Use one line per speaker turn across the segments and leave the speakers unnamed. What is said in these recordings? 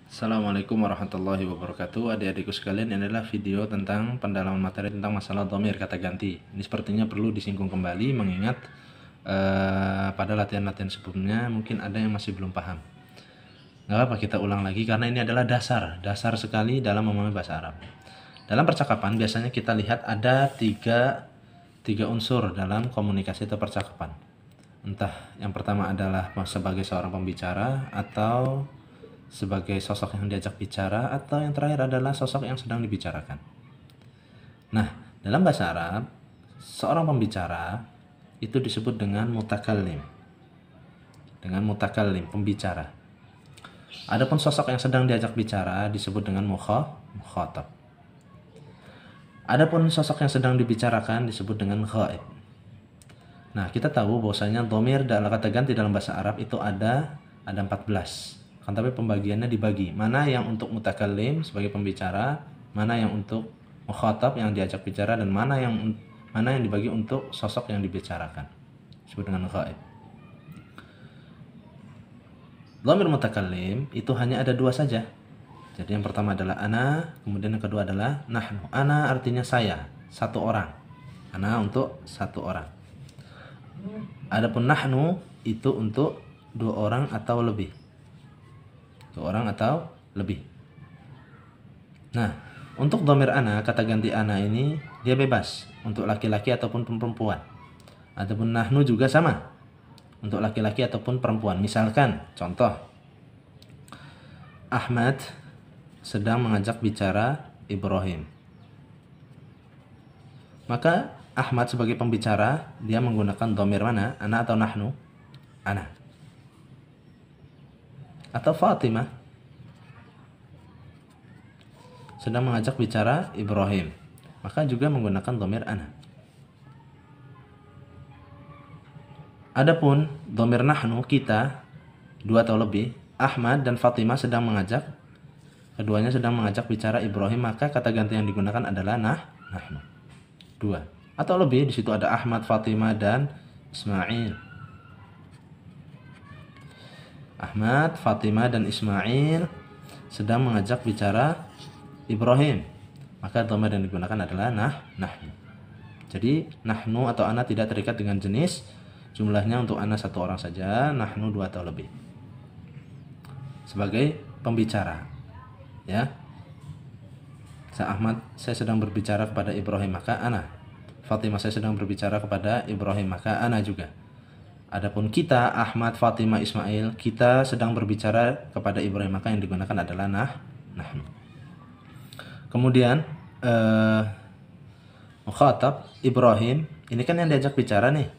Assalamualaikum warahmatullahi wabarakatuh. Adik-adikku sekalian, ini adalah video tentang pendalaman materi tentang masalah dhamir kata ganti. Ini sepertinya perlu disinggung kembali mengingat pada latihan-latihan sebelumnya mungkin ada yang masih belum paham. Nggak apa, kita ulang lagi karena ini adalah dasar sekali dalam memahami bahasa Arab. Dalam percakapan biasanya kita lihat ada tiga unsur dalam komunikasi atau percakapan. Entah yang pertama adalah sebagai seorang pembicara, atau sebagai sosok yang diajak bicara, atau yang terakhir adalah sosok yang sedang dibicarakan. Nah, dalam bahasa Arab, seorang pembicara itu disebut dengan mutakallim. Dengan mutakallim, pembicara. Adapun sosok yang sedang diajak bicara disebut dengan mukhatab. Adapun sosok yang sedang dibicarakan disebut dengan ghaib. Nah, kita tahu bahwasanya dhamir dalam kata ganti dalam bahasa Arab itu ada 14. Tapi pembagiannya dibagi, mana yang untuk mutakallim sebagai pembicara, mana yang untuk mukhatab yang diajak bicara, dan mana yang dibagi untuk sosok yang dibicarakan, disebut dengan ghaib. Dhamir mutakallim itu hanya ada 2 saja. Jadi yang pertama adalah ana, kemudian yang kedua adalah nahnu. Ana artinya saya, satu orang. Ana untuk satu orang. Adapun nahnu itu untuk 2 orang atau lebih. 2 orang atau lebih. Nah, untuk dhamir ana, kata ganti ana ini dia bebas untuk laki-laki ataupun perempuan. Adapun nahnu juga sama, untuk laki-laki ataupun perempuan. Misalkan, contoh, Ahmad sedang mengajak bicara Ibrahim. Maka Ahmad sebagai pembicara, dia menggunakan dhamir mana? Ana atau nahnu? Ana. Atau Fatimah sedang mengajak bicara Ibrahim, maka juga menggunakan dhamir ana. Adapun dhamir nahnu, kita 2 atau lebih, Ahmad dan Fatimah keduanya sedang mengajak bicara Ibrahim, maka kata ganti yang digunakan adalah nahnu. 2 atau lebih, di situ ada Ahmad, Fatimah, dan Ismail. Ahmad, Fatimah, dan Ismail sedang mengajak bicara Ibrahim, maka dhamir yang digunakan adalah nahnu. Jadi nahnu atau ana tidak terikat dengan jenis, jumlahnya untuk ana 1 orang saja, nahnu 2 atau lebih. Sebagai pembicara, ya. Ahmad, saya sedang berbicara kepada Ibrahim, maka ana. Fatimah, saya sedang berbicara kepada Ibrahim, maka ana juga. Adapun kita, Ahmad, Fatimah, Ismail, kita sedang berbicara kepada Ibrahim, maka yang digunakan adalah nahnu. Kemudian mukhatab Ibrahim, ini kan yang diajak bicara nih.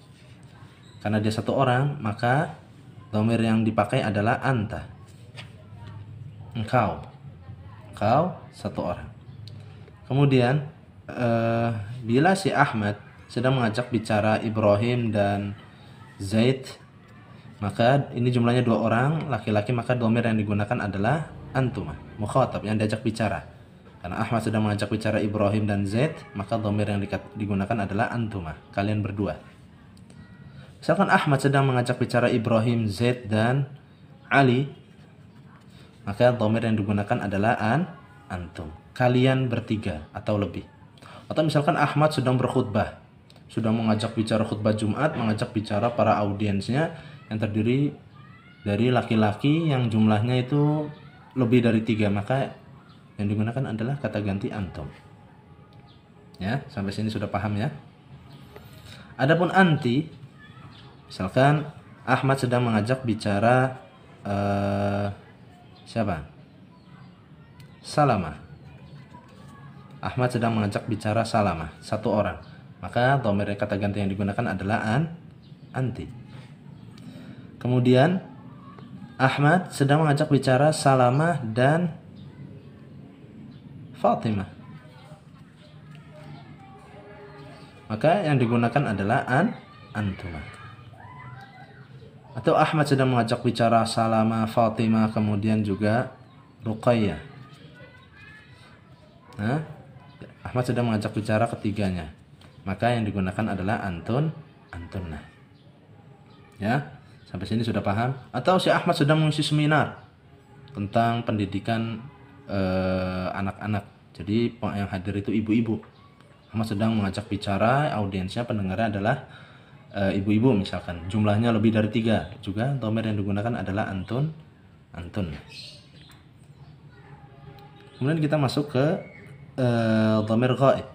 Karena dia 1 orang, maka dhamir yang dipakai adalah anta. Engkau 1 orang. Kemudian bila si Ahmad sedang mengajak bicara Ibrahim dan Zaid, maka ini jumlahnya 2 orang laki-laki, maka dhamir yang digunakan adalah antuma, mukhatab yang diajak bicara. Karena Ahmad sedang mengajak bicara Ibrahim dan Zaid, maka dhamir yang digunakan adalah antuma, kalian berdua. Misalkan Ahmad sedang mengajak bicara Ibrahim, Zaid, dan Ali, maka dhamir yang digunakan adalah antum, kalian bertiga atau lebih. Atau misalkan Ahmad sedang berkhutbah, sudah mengajak bicara khutbah Jumat, mengajak bicara para audiensnya yang terdiri dari laki-laki yang jumlahnya itu lebih dari 3, maka yang digunakan adalah kata ganti antum. Ya, sampai sini sudah paham ya? Adapun anti, misalkan Ahmad sedang mengajak bicara siapa? Salamah. Ahmad sedang mengajak bicara Salamah, 1 orang. Maka dhamir kata ganti yang digunakan adalah anti. Kemudian Ahmad sedang mengajak bicara Salamah dan Fatimah, maka yang digunakan adalah antuma. Atau Ahmad sedang mengajak bicara Salamah, Fatimah, kemudian juga Ruqayyah. Nah, Ahmad sedang mengajak bicara ketiganya, maka yang digunakan adalah antunna. Ya, sampai sini sudah paham? Atau si Ahmad sedang mengisi seminar, tentang pendidikan anak-anak. Jadi yang hadir itu ibu-ibu. Ahmad sedang mengajak bicara, audiensnya pendengarnya adalah ibu-ibu misalkan. Jumlahnya lebih dari 3. Juga dhamir yang digunakan adalah antun. Kemudian kita masuk ke dhamir ghaib.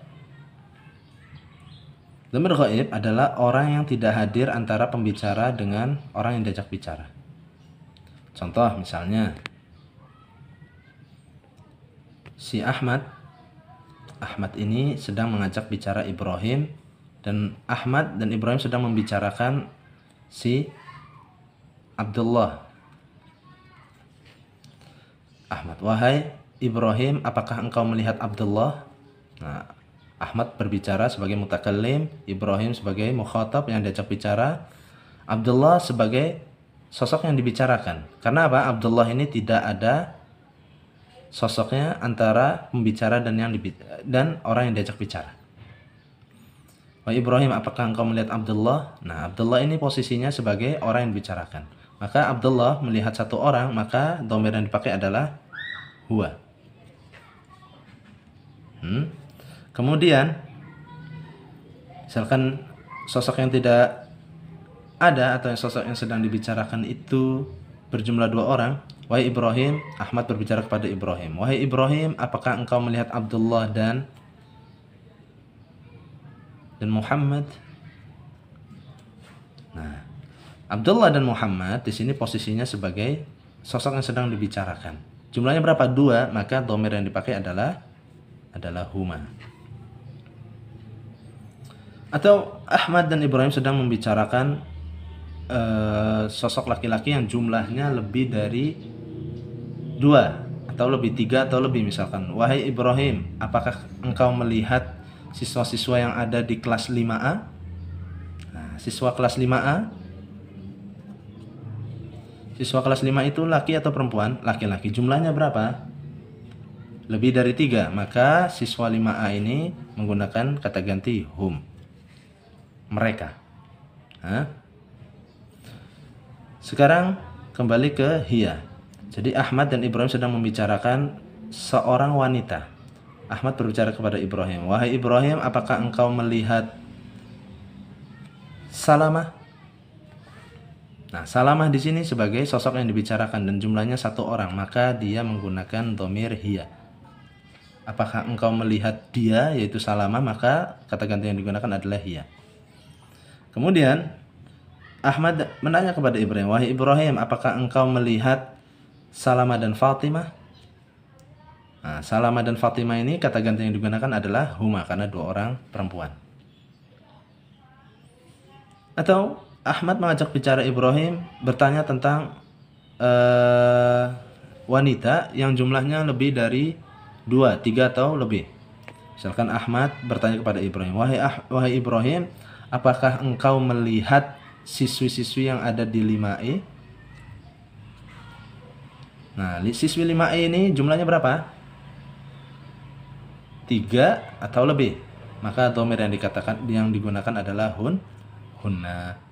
Dhamir ghaib adalah orang yang tidak hadir antara pembicara dengan orang yang diajak bicara. Contoh misalnya si Ahmad ini sedang mengajak bicara Ibrahim, dan Ahmad dan Ibrahim sedang membicarakan si Abdullah. Ahmad, wahai Ibrahim, apakah engkau melihat Abdullah? Nah, Ahmad berbicara sebagai mutakallim, Ibrahim sebagai mukhatab yang diajak bicara, Abdullah sebagai sosok yang dibicarakan. Karena apa? Abdullah ini tidak ada sosoknya antara pembicara dan orang yang diajak bicara. Wahai Ibrahim, apakah engkau melihat Abdullah? Nah, Abdullah ini posisinya sebagai orang yang dibicarakan. Maka Abdullah melihat satu orang, maka dhamir yang dipakai adalah huwa. Kemudian misalkan sosok yang tidak ada atau sosok yang sedang dibicarakan itu berjumlah 2 orang. Wahai Ibrahim, Ahmad berbicara kepada Ibrahim. Wahai Ibrahim, apakah engkau melihat Abdullah dan Muhammad? Nah, Abdullah dan Muhammad di sini posisinya sebagai sosok yang sedang dibicarakan. Jumlahnya berapa? 2, maka dhamir yang dipakai adalah huma. Atau Ahmad dan Ibrahim sedang membicarakan sosok laki-laki yang jumlahnya lebih dari 2 atau lebih 3 atau lebih, misalkan wahai Ibrahim, apakah engkau melihat siswa-siswa yang ada di kelas 5A? Nah, siswa kelas 5A, siswa kelas 5 itu laki atau perempuan? Laki-laki. Jumlahnya berapa? Lebih dari 3, maka siswa 5A ini menggunakan kata ganti hum, mereka. Sekarang kembali ke hiya. Jadi Ahmad dan Ibrahim sedang membicarakan seorang wanita. Ahmad berbicara kepada Ibrahim, wahai Ibrahim, apakah engkau melihat Salamah? Nah, Salamah di sini sebagai sosok yang dibicarakan dan jumlahnya 1 orang, maka dia menggunakan dhamir hiya. Apakah engkau melihat dia, yaitu Salamah, maka kata ganti yang digunakan adalah hiya. Kemudian Ahmad menanya kepada Ibrahim, wahai Ibrahim, apakah engkau melihat Salamah dan Fatimah? Nah, Salamah dan Fatimah ini kata ganti yang digunakan adalah huma, karena 2 orang perempuan. Atau Ahmad mengajak bicara Ibrahim, bertanya tentang wanita yang jumlahnya lebih dari 2, 3 atau lebih. Misalkan Ahmad bertanya kepada Ibrahim, wahai Ibrahim, apakah engkau melihat siswi-siswi yang ada di 5E? Nah, siswi 5E ini jumlahnya berapa? 3 atau lebih. Maka dhamir yang digunakan adalah hunna.